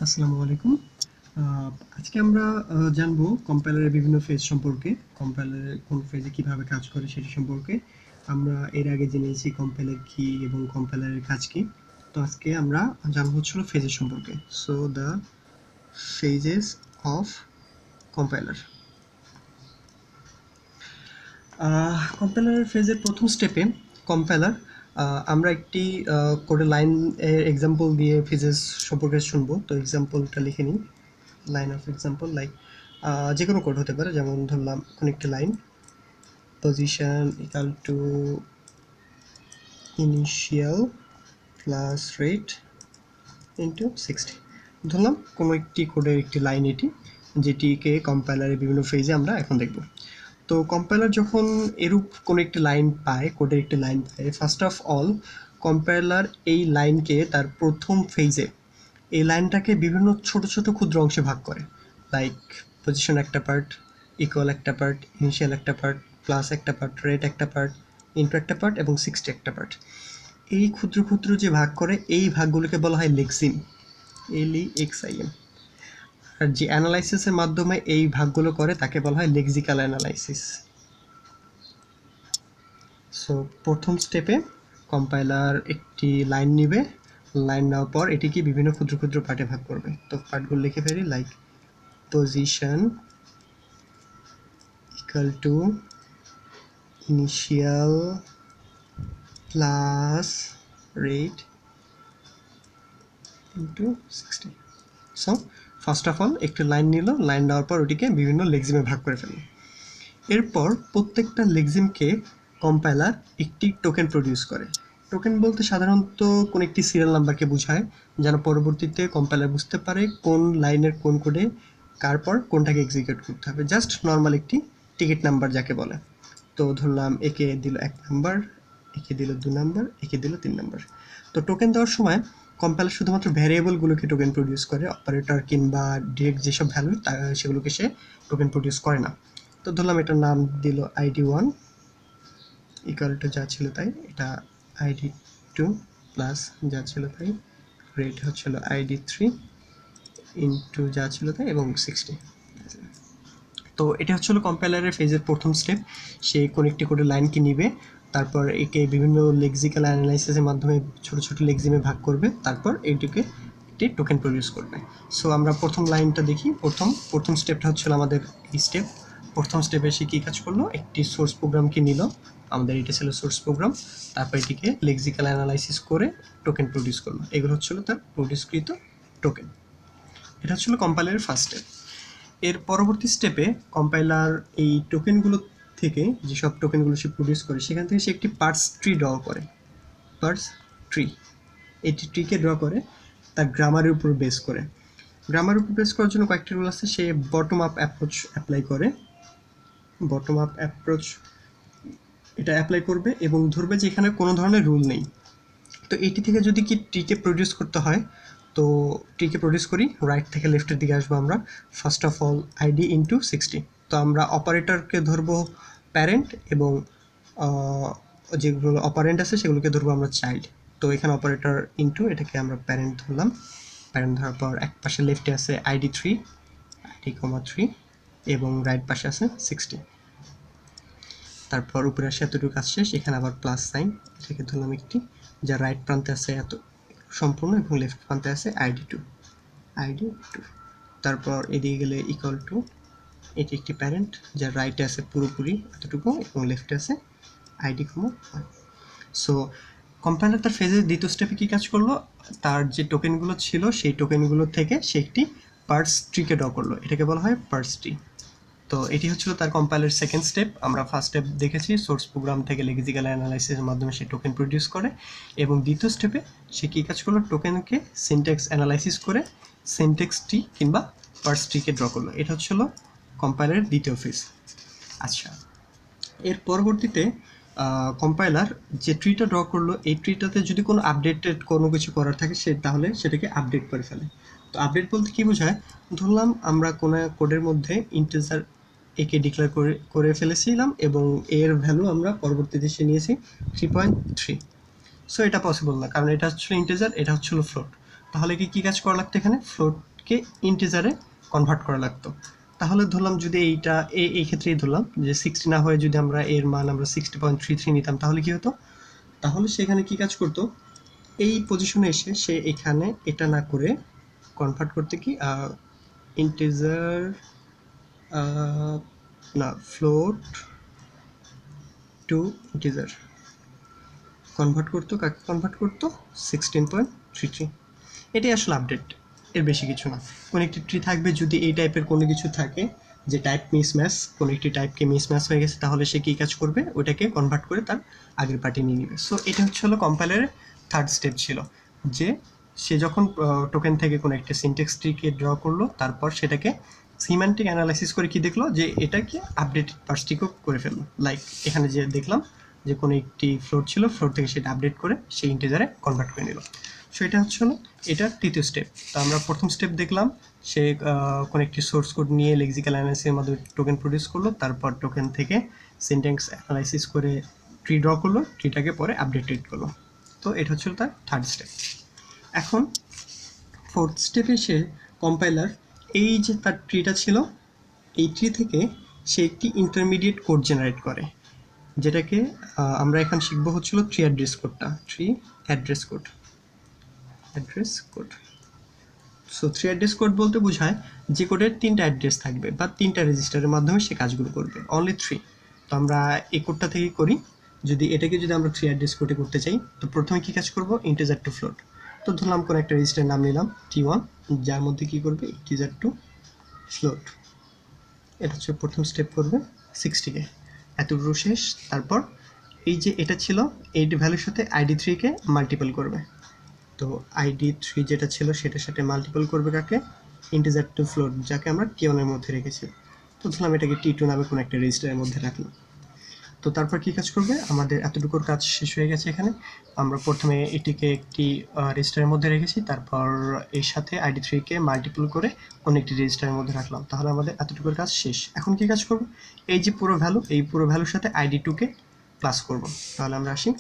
আসসালামু আলাইকুম। আজকে আমরা জানবো কম্পাইলারের বিভিন্ন ফেজ সম্পর্কে। কম্পাইলারের কোন ফেজে কিভাবে কাজ করে সেটি সম্পর্কে। আমরা এর আগে জেনেছি কম্পাইলার কি এবং কম্পাইলারের কাজ কি। তো আজকে আমরা জানবো হচ্ছিল ফেজের সম্পর্কে। So the phases of compiler. কম্পাইলারের ফেজের প্রথম স্টেপে কম্পাইলার আমরা একটি কোডের লাইন এক্সাম্পল দিয়ে ফেজেস সম্পর্কে শুনবো। তো এক্সাম্পলটা লিখে নিই। লাইন অফ এক্সাম্পল লাইক যে কোনো কোড হতে পারে, যেমন ধরলাম কোনো একটি line position equal to initial plus rate into 60। ধরলাম কোনো একটি কোডের একটি লাইন এটি, যেটিকে কম্পাইলারের বিভিন্ন ফেজে আমরা এখন দেখব। তো কম্পাইলার যখন এরূপ কোনো একটি লাইন পায়, কোডের একটি লাইন পায়, ফার্স্ট অফ অল কম্পাইলার এই লাইনকে তার প্রথম ফেজে এই লাইনটাকে বিভিন্ন ছোট ছোট ক্ষুদ্র অংশে ভাগ করে। লাইক পজিশন একটা পার্ট, ইকুয়াল একটা পার্ট, ইনিশিয়াল একটা পার্ট, প্লাস একটা পার্ট, রেট একটা পার্ট, ইনটু একটা পার্ট এবং 60 একটা পার্ট। এই ক্ষুদ্র ক্ষুদ্র যে ভাগ করে এই ভাগগুলোকে বলা হয় লেক্সিম, LEXIM। আর যে অ্যানালাইসিসের মাধ্যমে এই ভাগগুলো করে তাকে বলা হয় লেক্সিক্যাল অ্যানালাইসিস। সো প্রথম স্টেপে কম্পাইলার একটি লাইন নেবে, লাইন নেওয়ার পর এটিকে বিভিন্ন ক্ষুদ্র ক্ষুদ্র পার্টে ভাগ করবে। তো পার্টগুলো লিখে ফেলি, like position equal to initial plus rate into 60। So first of all একটি লাইন নিল, লাইন নেওয়ার পর ওটিকে বিভিন্ন লেক্সিমে ভাগ করে ফেলল। এরপর প্রত্যেকটা লেক্সিমকে কম্পাইলার একটি টোকেন প্রডিউস করে। টোকেন বলতে সাধারণত কোন একটি সিরিয়াল নাম্বারকে বোঝায়, যেন পরবর্তীতে কম্পাইলার বুঝতে পারে কোন লাইনের কোন কোডে কার পর কোনটাকে এক্সিকিউট করতে হবে। জাস্ট নর্মাল একটি টিকিট নাম্বার যাকে বলে। তো ধরলাম একে দিল 1 নাম্বার, একে দিল 2 নাম্বার, একে দিল 3 নাম্বার। তো টোকেন দেওয়ার সময় কম্পাইলার শুধুমাত্র ভ্যারিয়েবলগুলোকে টোকেন প্রডিউস করে, অপারেটর কিংবা ডিরেক্ট যেসব ভ্যালু সেগুলোকে সে টোকেন প্রডিউস করে না। তো ধরলাম এটার নাম দিল ID1 ইকুয়াল টু যা ছিল তাই, এটা ID2 প্লাস যা ছিল তাই, রেট হচ্ছিল ID3 ইন্টু যা ছিল তাই এবং 60। তো এটা হচ্ছিল কম্পাইলারের ফেজের প্রথম স্টেপ। সে কোন একটি কোডের লাইনকে নিবে, তারপর একে বিভিন্ন লেক্সিক্যাল অ্যানালাইসিসের মাধ্যমে ছোট ছোট লেক্সিমে ভাগ করবে, তারপর এইটিকে একটি টোকেন প্রডিউস করবে। সো আমরা প্রথম লাইনটা দেখি। প্রথম স্টেপটা হচ্ছিল আমাদের এই স্টেপ। প্রথম স্টেপে সে কী কাজ করলো, একটি সোর্স প্রোগ্রামকে নিল, আমাদের এটা ছিল সোর্স প্রোগ্রাম, তারপর এটিকে লেক্সিক্যাল অ্যানালাইসিস করে টোকেন প্রডিউস করলো। এগুলো হচ্ছিল তার প্রডিউসকৃত টোকেন। এটা হচ্ছিল কম্পাইলারের ফার্স্ট স্টেপ। এর পরবর্তী স্টেপে কম্পাইলার এই টোকেনগুলো থেকে যেসব টোকেনগুলো সে প্রডিউস করে সেখান থেকে সে একটি পার্স ট্রি ড্র করে। পার্স ট্রি, এটি ট্রিকে ড্র করে তার গ্রামারের উপর বেস করে। গ্রামারের উপর বেস করার জন্য কয়েকটি রুল আছে। সে বটম আপ অ্যাপ্রোচ অ্যাপ্লাই করে, বটম আপ অ্যাপ্রোচ এটা অ্যাপ্লাই করবে এবং ধরবে যে এখানে কোনো ধরনের রুল নেই। তো এটি থেকে যদি কি ট্রিকে প্রডিউস করতে হয়, তো ট্রিকে প্রডিউস করি, রাইট থেকে লেফটের দিকে আসবো আমরা। First of all ID into 60। তো আমরা অপারেটরকে ধরবো প্যারেন্ট এবং যেগুলো অপারেন্ট আছে সেগুলোকে ধরবো আমরা চাইল্ড। তো এখানে অপারেটর ইন্টু এটাকে আমরা প্যারেন্ট ধরলাম। প্যারেন্ট ধরার পর এক পাশে লেফটে আছে ID3 এবং রাইট পাশে আছে 60। তারপর উপরে আসে এতটুকু কাজ শেষ, এখানে আবার প্লাস সাইন, এটাকে ধরলাম একটি, যার রাইট প্রান্তে আছে এত সম্পূর্ণ এবং লেফট প্রান্তে আছে ID2। তারপর এদিকে গেলে ইকুয়াল টু, এটি একটি প্যারেন্ট যার রাইটে আছে পুরোপুরি এতটুকু এবং লেফটে আছে ID, 1। সো কম্পাইলার তার ফেজের দ্বিতীয় স্টেপে কী কাজ করলো, তার যে টোকেনগুলো ছিল সেই টোকেনগুলো থেকে সে একটি পার্স ট্রিকে ড্র করলো, এটাকে বলা হয় পার্স ট্রি। তো এটি হচ্ছিল তার কম্পাইলার সেকেন্ড স্টেপ। আমরা ফার্স্ট স্টেপ দেখেছি, সোর্স প্রোগ্রাম থেকে লেক্সিক্যাল অ্যানালাইসিসের মাধ্যমে সে টোকেন প্রডিউস করে, এবং দ্বিতীয় স্টেপে সে কী কাজ করলো, টোকেনকে সিনট্যাক্স অ্যানালাইসিস করে সিনট্যাক্স ট্রি কিংবা পার্স ট্রিকে ড্র করলো। এটা হচ্ছিল কম্পাইলারের দ্বিতীয় ফেজ। আচ্ছা, এর পরবর্তীতে কম্পাইলার যে ট্রিটা ড্র করলো, এই ট্রিটাতে যদি কোনো আপডেটেড কোনো কিছু করার থাকে তাহলে সেটাকে আপডেট করে ফেলে। তো আপডেট বলতে কী বোঝায়, ধরলাম আমরা কোনো কোডের মধ্যে ইন্টিজার একে ডিক্লেয়ার করে ফেলেছিলাম এবং এর ভ্যালু আমরা পরবর্তীতে সে নিয়েছি 3.3। সো এটা পসিবল না, কারণ এটা হচ্ছিল ইন্টিজার, এটা হচ্ছিল ফ্লোট। তাহলে কী কাজ করা লাগতো, এখানে ফ্লোট কোডকে ইন্টিজারে কনভার্ট করা লাগতো। তাহলে ধরলাম যদি এই ক্ষেত্রেই ধরলাম যে 60 না হয়ে যদি আমরা এর মান আমরা 60.33 নিতাম, তাহলে কি হতো? তাহলে সেখানে কি কাজ করতো, এই পজিশনে এসে সে এখানে এটা না করে কনভার্ট করতে কি ইন্টিজার না ফ্লোট টু ইন্টিজার কনভার্ট করতো। কাকে কনভার্ট করতো? 16.33। এটাই আসলে আপডেট, এর বেশি কিছু না। কোনো একটি ট্রি থাকবে, যদি এই টাইপের কোনো কিছু থাকে যে টাইপ মিসম্যাচ, কোনো একটি টাইপকে মিসম্যাচ হয়ে গেছে, তাহলে সে কী কাজ করবে, ওইটাকে কনভার্ট করে তার আগের পার্টি নিয়ে নেবে। সো এটা হলো কম্পাইলারের থার্ড স্টেপ ছিল, যে সে যখন টোকেন থেকে কোনো একটা সিনট্যাক্স ট্রিকে ড্র করলো, তারপর সেটাকে সিম্যান্টিক অ্যানালাইসিস করে কি দেখলো, যে এটাকে আপডেটেড পার্সটিকেও করে ফেললো। লাইক এখানে যে দেখলাম যে কোনো একটি ফ্লোট ছিল, ফ্লোট থেকে সেটা আপডেট করে সেই ইন্টিজারে কনভার্ট করে নিল। সো এটা হলো এটার তৃতীয় স্টেপ। তো আমরা প্রথম স্টেপ দেখলাম, সে কোনো একটি সোর্স কোড নিয়ে লেক্সিক্যাল অ্যানালাইসিসের মাধ্যমে টোকেন প্রডিউস করলো, তারপর টোকেন থেকে সিনট্যাক্স অ্যানালাইসিস করে ট্রি ড্র করলো, ট্রিটাকে পরে আপডেটেড করলো। তো এটা হচ্ছিল তার থার্ড স্টেপ। এখন ফোর্থ স্টেপে সে কম্পাইলার এই যে তার ট্রিটা ছিল, এই ট্রি থেকে সে একটি ইন্টারমিডিয়েট কোড জেনারেট করে, যেটাকে আমরা এখন শিখবো হচ্ছিল ট্রি অ্যাড্রেস কোডটা। Tree address code, so three address code বলতে বোঝায় যে কোডের 3টা অ্যাড্রেস থাকবে বা 3টা রেজিস্টারের মাধ্যমে সে কাজগুলো করবে, অনলি 3। তো আমরা এই কোডটা থেকে করি। এটাকে যদি আমরা থ্রি অ্যাড্রেস কোডে করতে চাই, তো প্রথমে কি কাজ করব, ইন্টিজার টু ফ্লোট। তো ধরলাম কোনো একটা রেজিস্টারের নাম নিলাম T1, যার মধ্যে কি করবে, ইন্টিজার টু ফ্লোট। এটা হচ্ছে প্রথম স্টেপ, করবে 60কে, এতটুকু শেষ। তারপর এই যে এটা ছিল, এই ভ্যালুর সাথে ID3-কে মাল্টিপল করবে। তো ID3 যেটা ছিল সেটার সাথে মাল্টিপল করবে কাকে, ইন্টিজার টু ফ্লোট, যাকে আমরা T1 এর মধ্যে রেখেছি। তো ধরলাম এটাকে T2 নামে কোনো একটা রেজিস্টারের মধ্যে রাখলাম। তো তারপর কি কাজ করবে, আমাদের এতটুকুর কাজ শেষ হয়ে গেছে। এখানে আমরা প্রথমে এটিকে একটি রেজিস্টারের মধ্যে রেখেছি, তারপর এর সাথে ID3-কে মাল্টিপল করে অন্য একটি রেজিস্টারের মধ্যে রাখলাম, তাহলে আমাদের এতটুকুর কাজ শেষ। এখন কি কাজ করব, এই যে পুরো ভ্যালু, এই পুরো ভ্যালুর সাথে ID2-কে প্লাস করব। তাহলে আমরা আসি,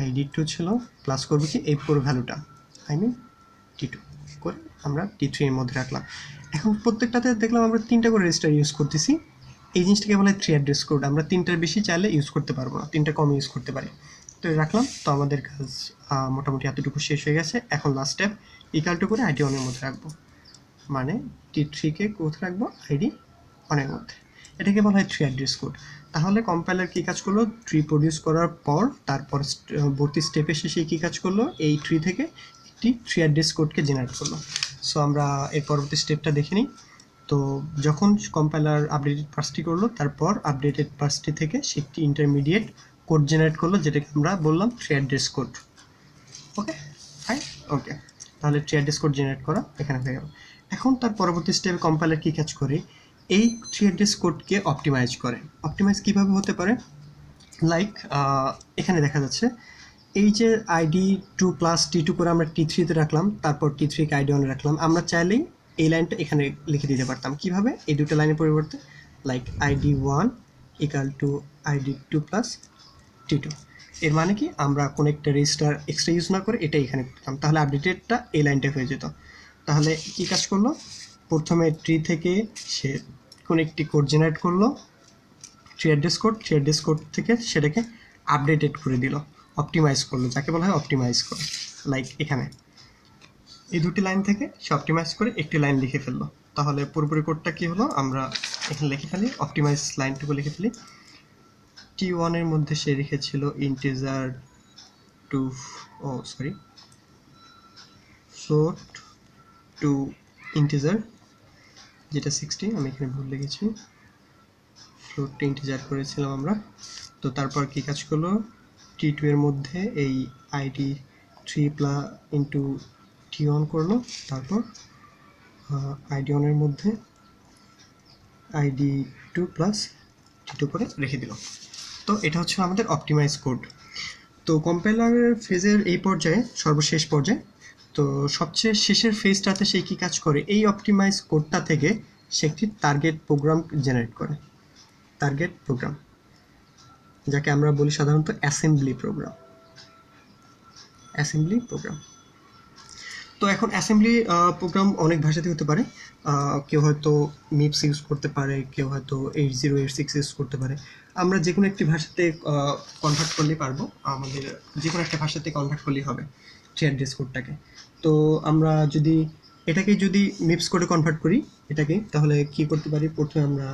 ID2 ছিল প্লাস করবো কি, এই পুরো ভ্যালুটা, T2 করে আমরা T3 এর মধ্যে রাখলাম। এখন প্রত্যেকটাতে দেখলাম আমরা 3টা করে রেজিস্টার ইউজ করতেছি। এই জিনিসটাকে বলে থ্রি অ্যাড্রেস কোড। আমরা 3টার বেশি চাইলে ইউজ করতে পারবো না, 3টা কম ইউজ করতে পারি। তো রাখলাম। তো আমাদের কাজ মোটামুটি এতটুকু শেষ হয়ে গেছে। এখন লাস্ট স্টেপ, ইকাল টু করে ID1 এর মধ্যে রাখবো, মানে T3-কে কোথায় রাখবো, ID1 এর মধ্যে। এটাকে বলা হয় থ্রি অ্যাড্রেস কোড। তাহলে কম্পাইলার কী কাজ করলো, ট্রি প্রডিউস করার পর তারপর ভর্তি স্টেপে শেষে কী কাজ করলো, এই ট্রি থেকে একটি থ্রি অ্যাড্রেস কোডকে জেনারেট করলো। সো আমরা এর পরবর্তী স্টেপটা দেখে নিই। তো যখন কম্পাইলার আপডেটেড পার্সটি করলো, তারপর আপডেটেড পার্সটি থেকে সে একটি ইন্টারমিডিয়েট কোড জেনারেট করলো, যেটাকে আমরা বললাম three address code. Okay fine, okay. তাহলে থ্রি অ্যাড্রেস কোড জেনারেট করা এখানে হয়ে গেল। এখন তার পরবর্তী স্টেপে কম্পাইলার কী কাজ করে, এই থ্রি অ্যাড্রেস কোডকে অপটিমাইজ করে। অপটিমাইজ কীভাবে হতে পারে, লাইক এখানে দেখা যাচ্ছে এই যে ID2 প্লাস T2 করে আমরা T3-তে রাখলাম, তারপর T3-কে ID1-এ রাখলাম। আমরা চাইলেই এই লাইনটা এখানে লিখে দিতে পারতাম। কিভাবে, এই দুটো লাইনের পরিবর্তে, like ID1 equal to ID2 plus T2। এর মানে কি, আমরা কোনো একটা রেজিস্টার এক্সট্রা ইউজ না করে এটা এখানে করতাম, তাহলে আপডেটেডটা এই লাইনটা হয়ে যেত। তাহলে কী কাজ করলো, প্রথমে ট্রি থেকে সে কোনো একটি কোড জেনারেট করলো, থ্রি অ্যাড্রেস কোড থেকে সেটাকে আপডেটেড করে দিল, অপটিমাইজ করলো, যাকে বলা হয় অপটিমাইজ করা। লাইক এখানে এই দুটি লাইন থেকে সে অপটিমাইজ করে একটি লাইন লিখে ফেললো। তাহলে পুরোপুরি কোডটা কী হলো, আমরা এখানে লিখে ফেলি, অপটিমাইজ লাইনটুকু লিখে ফেলি। T1 এর মধ্যে সে রেখেছিল integer to float to integer, যেটা 60, আমি এখানে ভুল লিখেছি, ফ্লোটটা ইন্টিজার করেছিলাম আমরা। তো তারপর কী কাজ করলো, T2 এর মধ্যে এই ID3 প্লাস ইন্টু T1 করলো, তারপর ID1 এর মধ্যে ID2 প্লাস T2 করে রেখে দিল। তো এটা হচ্ছে আমাদের অপটিমাইজ কোড। তো কম্পাইলারের ফেজের এই পর্যায়ে, সর্বশেষ পর্যায়ে, তো সবচেয়ে শেষের ফেজটাতে সে কী কাজ করে, এই অপটিমাইজ কোডটা থেকে সে একটি টার্গেট প্রোগ্রাম জেনারেট করে। টার্গেট প্রোগ্রাম, যাকে আমরা বলি সাধারণত অ্যাসেম্বলি প্রোগ্রাম। তো এখন অ্যাসেম্বলি প্রোগ্রাম অনেক ভাষাতে হতে পারে। কেউ হয়তো মিপস ইউজ করতে পারে, কেউ হয়তো 8086 ইউজ করতে পারে। আমরা যে কোনো একটি ভাষাতে কনভার্ট করলেই পারবো, আমাদের যে কোনো একটা ভাষাতে কনভার্ট করলেই হবে থ্রি অ্যাড্রেস কোডটাকে। তো আমরা যদি এটাকে যদি মিপস কোডে কনভার্ট করি এটাকে, তাহলে কি করতে পারি, প্রথমে আমরা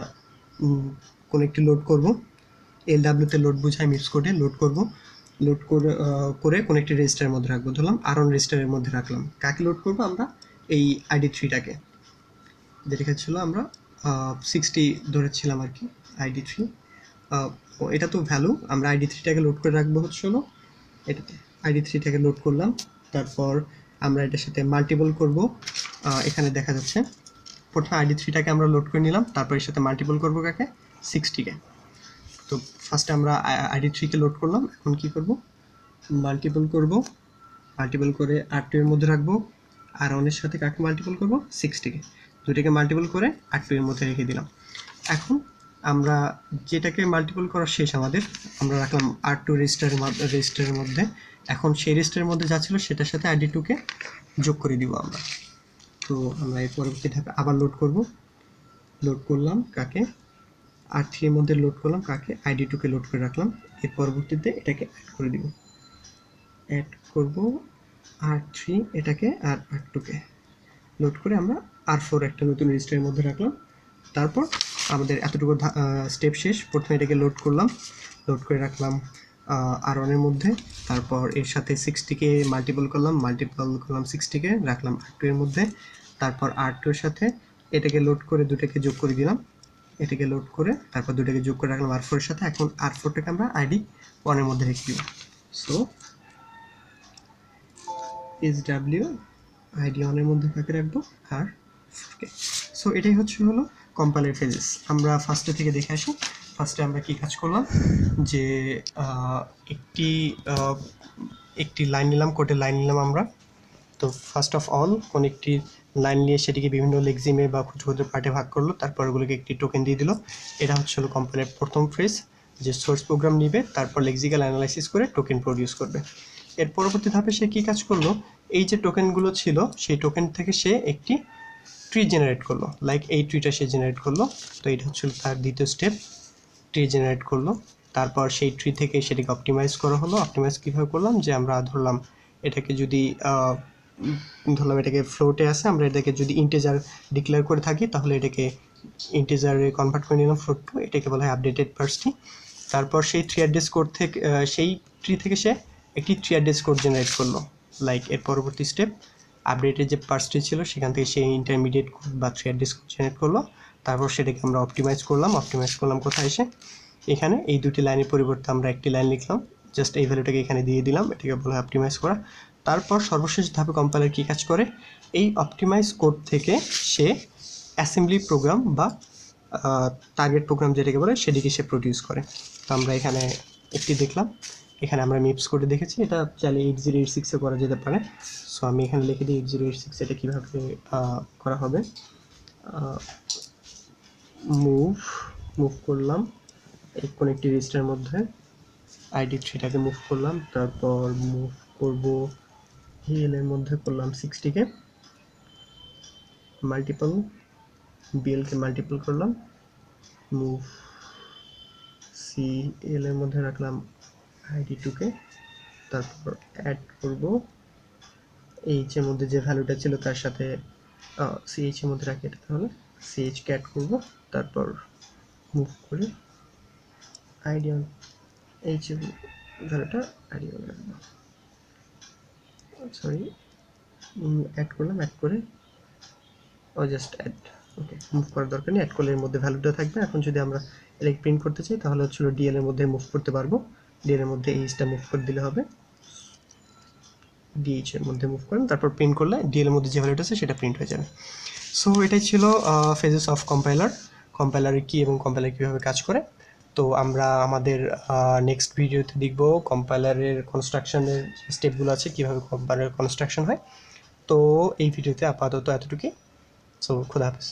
কোনো একটি লোড করব, LW-তে লোড বোঝায় মিপস কোডে লোড করব, লোড করে কোনো একটি রেজিস্টারের মধ্যে রাখবো, ধরলাম R1 রেজিস্টারের মধ্যে রাখলাম। কাকে লোড করবো আমরা, এই ID3টাকে, যেটা ছিল আমরা 60 ধরেছিলাম আর কি ID3। এটা তো ভ্যালু, আমরা ID3টাকে লোড করে রাখবো হলো এটাতে। ID3টাকে লোড করলাম, তারপর আমরা এটার সাথে মাল্টিপল করব। এখানে দেখা যাচ্ছে প্রথমে ID3টাকে আমরা লোড করে নিলাম, তারপর এর সাথে মাল্টিপল করবো কাকে, 60কে। তো ফার্স্টে আমরা ID3কে লোড করলাম, এখন কি করব, মাল্টিপল করব, মাল্টিপল করে R2 এর মধ্যে রাখবো, R1 এর সাথে কাকে মাল্টিপল করব, 60কে, দুইটাকে মাল্টিপল করে R2 এর মধ্যে রেখে দিলাম। এখন আমরা যেটাকে মাল্টিপল করা শেষ আমাদের, আমরা রাখলাম R2 রেজিস্টারের মধ্যে। এখন সেই রেজিস্টারের মধ্যে যা ছিল সেটার সাথে ID2কে যোগ করে দিব আমরা। তো আমরা এই পরবর্তী ধাপে আবার লোড করব, লোড করলাম কাকে, R3 এর মধ্যে লোড করলাম কাকে, ID2কে লোড করে রাখলাম। এর পরবর্তীতে এটাকে অ্যাড করে দিব, অ্যাড করব R3 এটাকে আর R2কে লোড করে আমরা R4 একটা নতুন রেজিস্টারের মধ্যে রাখলাম। তারপর আমাদের এতটুকু স্টেপ শেষ। প্রথমে এটাকে লোড করলাম, লোড করে রাখলাম R1 এর মধ্যে, তারপর এর সাথে 60কে মাল্টিপল করলাম 60কে রাখলাম R2 এর মধ্যে, তারপর R2 এর সাথে এটাকে লোড করে দুটাকে যোগ করে দিলাম, এটাকে লোড করে তারপর দুটাকে যোগ করে রাখলাম R4 এর সাথে। এখন R4টাকে আমরা ID1 এর মধ্যে রেখে দিব। সো SW ID1 এর মধ্যে কাকে রাখবো, R4কে। সো এটাই হলো কম্পাইলার ফেজেস। আমরা ফার্স্টে থেকে দেখে আসি। ফার্স্টে আমরা কি কাজ করলাম, যে একটি লাইন নিলাম, কোডের লাইন নিলাম আমরা। তো ফার্স্ট অফ অল কোন একটি লাইন নিয়ে সেটিকে বিভিন্ন লেক্সিমে বা ক্ষুদ্র ক্ষুদ্র পার্টে ভাগ করলো, তারপর ওগুলোকে একটি টোকেন দিয়ে দিল। এটা হলো কম্পাইলার প্রথম ফেজ, যে সোর্স প্রোগ্রাম নিবে, তারপর লেক্সিক্যাল অ্যানালাইসিস করে টোকেন প্রডিউস করবে। এর পরবর্তী ধাপে সে কী কাজ করলো, এই যে টোকেনগুলো ছিল সেই টোকেন থেকে সে একটি ট্রি জেনারেট করলো, লাইক এই ট্রিটা সে জেনারেট করলো। তো এটা হচ্ছিল তার দ্বিতীয় স্টেপ, ট্রি জেনারেট করলো। তারপর সেই ট্রি থেকে সেটাকে অপটিমাইজ করা হলো। অপটিমাইজ কীভাবে করলাম, যে আমরা ধরলাম এটাকে যদি ধরলাম এটাকে ফ্লোটে আছে, আমরা এটাকে যদি ইন্টিজার ডিক্লেয়ার করে থাকি তাহলে এটাকে ইন্টিজারে কনভার্ট করে নিলাম ফ্লোট টু, এটাকে বলা হয় আপডেটেড পার্স ট্রি। তারপর সেই থ্রি অ্যাড্রেস কোড থেকে সেই ট্রি থেকে সে একটি থ্রি অ্যাড্রেস কোড জেনারেট করলো। লাইক এর পরবর্তী স্টেপ, আপডেটের যে পার্স ট্রি ছিল সেখান থেকে সেই ইন্টারমিডিয়েট কোড বা থ্রি অ্যাড্রেস কোড জেনারেট করলো। তারপর সেটাকে আমরা অপটিমাইজ করলাম কোথায় এসে, এখানে এই দুটি লাইনের পরিবর্তে আমরা একটি লাইন লিখলাম, জাস্ট এই ভ্যালুটাকে এখানে দিয়ে দিলাম, এটাকে বলা হয় অপটিমাইজ করা। তারপর সর্বশেষ ধাপে কম্পাইলার কী কাজ করে, এই অপটিমাইজ কোড থেকে সে অ্যাসেম্বলি প্রোগ্রাম বা টার্গেট প্রোগ্রাম যেটাকে বলে সেটিকে সে প্রডিউস করে। তো আমরা এখানে একটি দেখলাম, এখানে আমরা মিপস কোডে দেখেছি, এটা চাইলে 8086-এ করা যেতে পারে। সো আমি এখানে লিখে দিই 8086 এটা কীভাবে করা হবে। মুভ করলাম এই কোনো একটি রেজিস্টারের মধ্যে, ID3টাকে মুভ করলাম, তারপর মুভ করব EL এর মধ্যে করলাম 60কে, মাল্টিপল BL-কে মাল্টিপল করলাম, মুভ CL এর মধ্যে রাখলাম ID2কে, তারপর অ্যাড করব H এর মধ্যে যে ভ্যালুটা ছিল তার সাথে CH এর মধ্যে রাখি, এটা তাহলে CH-কে অ্যাড করব, তারপর মুভ করে ID1 H এর ভ্যালুটা ID1 রাখবো, সরি অ্যাড করলাম, অ্যাড করে জাস্ট অ্যাড, ওকে মুভ করার দরকার নেই, অ্যাড করলে এর মধ্যে ভ্যালুটা থাকবে। এখন যদি আমরা এটাকে প্রিন্ট করতে চাই তাহলে DL এর মধ্যে মুভ করতে পারবো, DL এর মধ্যে এইচটা মুভ করে দিলে হবে, DH এর মধ্যে মুভ করেন, তারপর প্রিন্ট করলে DL এর মধ্যে যে ভ্যালুটা আছে সেটা প্রিন্ট হয়ে যাবে। সো এটাই ছিল ফেজেস অফ কম্পাইলারের কী এবং কম্পাইলার কীভাবে কাজ করে। তো আমরা আমাদের নেক্সট ভিডিওতে দেখব কম্পাইলারের কনস্ট্রাকশনের স্টেপগুলো আছে, কীভাবে কম্পাইলার কনস্ট্রাকশন হয়। তো এই ভিডিওতে আপাতত এতটুকুই। সো খুদা হাফেজ।